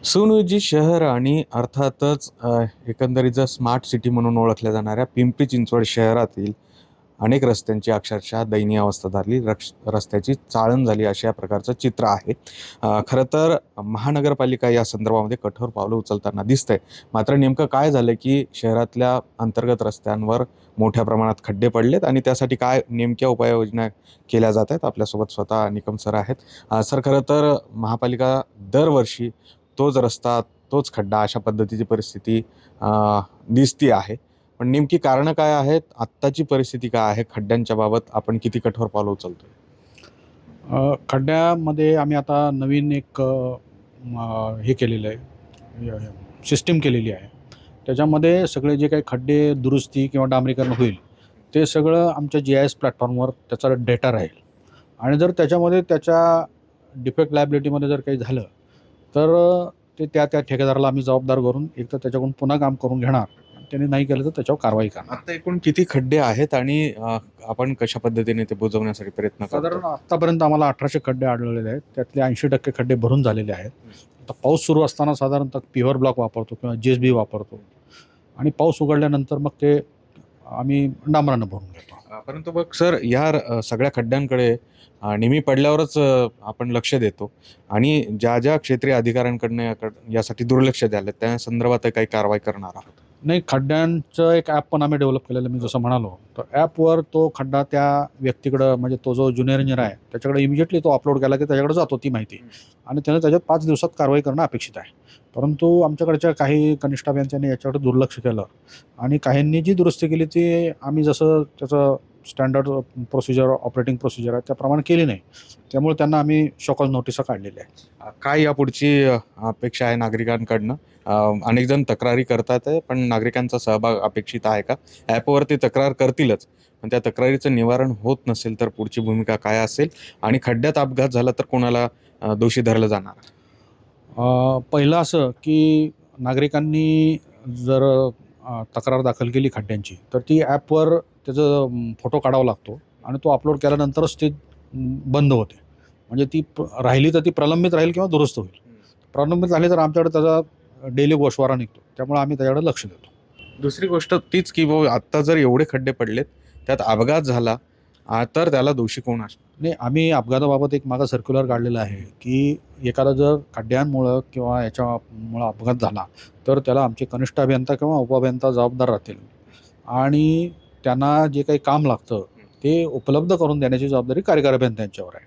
सुनियोजित शहर आणि अर्थातच एकंदरीत जर स्मार्ट सिटी म्हणून ओळखल्या जाणाऱ्या पिंपरी चिंचवड शहरातील अनेक रस्त्यांची अक्षरशः दयनीय अवस्था झाली. रस्त्याची चाळण झाली अशा प्रकारचं चित्र आहे. खरं तर महानगरपालिका या संदर्भामध्ये कठोर पावलं उचलताना दिसतंय. मात्र नेमकं काय झालं की शहरातल्या अंतर्गत रस्त्यांवर मोठ्या प्रमाणात खड्डे पडलेत आणि त्यासाठी काय नेमक्या उपाययोजना केल्या जात आहेत. आपल्यासोबत स्वतः निकम सर आहेत. सर, खरं तर महापालिका दरवर्षी तोच रस्ता, तोच खड्डा अशा पद्धतीची परिस्थिती दिसती आहे. पण नेमकी कारणं काय आहेत? आत्ताची परिस्थिती काय आहे? खड्ड्यांच्या बाबत आपण किती कठोर पावलं उचलतोय? खड्ड्यामध्ये आम्ही आता नवीन एक हे केलेलं आहे, सिस्टीम केलेली आहे. त्याच्यामध्ये सगळे जे काही खड्डे दुरुस्ती किंवा डांबरीकरण होईल ते सगळं आमच्या GIS प्लॅटफॉर्मवर त्याचा डेटा राहील. आणि जर त्याच्यामध्ये त्याच्या डिफेक्ट लायबिलिटीमध्ये जर काही झालं तर ते त्या ठेकेदाराला आम्ही जबाबदार करून एक तर त्याच्याकडून पुन्हा काम करून घेणार. त्यांनी नाही केलं तर त्याच्यावर कारवाई करणार. आता एकूण किती खड्डे आहेत आणि आपण कशा पद्धतीने ते बुजवण्यासाठी प्रयत्न करतो? साधारण आत्तापर्यंत आम्हाला 1800 खड्डे आढळलेले आहेत. त्यातले 80% खड्डे भरून झालेले आहेत. आता पाऊस सुरू असताना साधारणतः प्युअर ब्लॉक वापरतो किंवा JSB वापरतो आणि पाऊस उघडल्यानंतर मग ते आम्ही डांबरानं भरून घेतो. परंतु मग सर, या सगळ्या खड्ड्यांकडे नेहमी पडल्यावरच आपण लक्ष देतो आणि ज्या ज्या क्षेत्रीय अधिकाऱ्यांकडनं यासाठी दुर्लक्ष झालं त्या संदर्भात काही कारवाई करणार आहात? नाही, खड्ड्यांचं एक ॲप पण आम्ही डेव्हलप केलेलं. मी जसं म्हणालो, तर ॲपवर तो खड्डा त्या व्यक्तीकडं, म्हणजे तो जो ज्युनियर इंजिनियर आहे त्याच्याकडे इमिजिएटली तो अपलोड केला की त्याच्याकडे जातो ती माहिती, आणि त्यानं त्याच्यात 5 दिवसात कारवाई करणं अपेक्षित आहे. परंतु आमच्याकडच्या काही कनिष्ठ अभियंत्यांनी याच्याकडे दुर्लक्ष केलं आणि काहींनी जी दुरुस्ती केली ती आम्ही जसं त्याचं स्टँडर्ड प्रोसिजर, ऑपरेटिंग प्रोसिजर आहे त्याप्रमाणे केली नाही. त्यामुळे त्यांना आम्ही शोकॉज नोटिसा काढलेल्या आहेत. काय यापुढची अपेक्षा आहे नागरिकांकडनं? अनेक जण तक्रारी करतात आहे, पण नागरिकांचा सहभाग अपेक्षित आहे का? ॲपवरती तक्रार करतीलच, पण त्या तक्रारीचं निवारण होत नसेल तर पुढची भूमिका काय असेल आणि खड्ड्यात अपघात झाला तर कोणाला दोषी धरलं जाणार? पहिलं असं की नागरिकांनी जर तक्रार दाखल केली खड्ड्यांची तर ती ॲपवर त्याचं फोटो काढावा लागतो आणि तो अपलोड केल्यानंतरच ते बंद होते. म्हणजे ती राहिली तर ती प्रलंबित राहील किंवा दुरुस्त होईल. प्रलंबित झाली तर आमच्याकडे त्याचा डेली गोषवारा निघतो. त्यामुळे आम्ही त्याच्याकडे लक्ष देतो. दुसरी गोष्ट तीच की आत्ता जर एवढे खड्डे पडलेत, त्यात अपघात झाला तर त्याला दोषी कोण असणार? नाही, आम्ही अपघाताबाबत एक मागं सर्क्युलर काढलेलं आहे की एखादा जर खड्ड्यांमुळं किंवा याच्यामुळं अपघात झाला तर त्याला आमचे कनिष्ठ अभियंता किंवा उपअभियंता जबाबदार राहतील आणि त्यांना जे काही काम लागतं ते उपलब्ध करून देण्याची जबाबदारी कार्यकारी अभियंत्यांच्यावर आहे.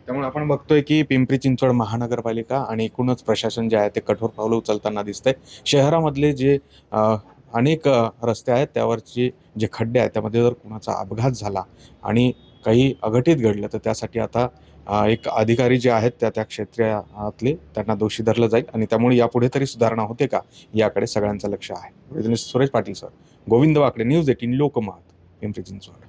त्यामुळे आपण बघतोय की पिंपरी चिंचवड महानगरपालिका आणि एकूणच प्रशासन जे आहे ते कठोर पावलं उचलताना दिसतंय. शहरामधले जे अनेक रस्ते आहेत त्यावरचे जे खड्डे आहेत त्यामध्ये जर कुणाचा अपघात झाला आणि काही अघटित घडलं तर त्यासाठी आता एक अधिकारी जे आहेत त्या क्षेत्रातले त्यांना दोषी धरलं जाईल आणि त्यामुळे यापुढे तरी सुधारणा होते का याकडे सगळ्यांचं लक्ष आहे. सुरेश पाटील सर, गोविंद वाकडे, न्यूज 18 लोकमत, पिंपरी चिंचवड.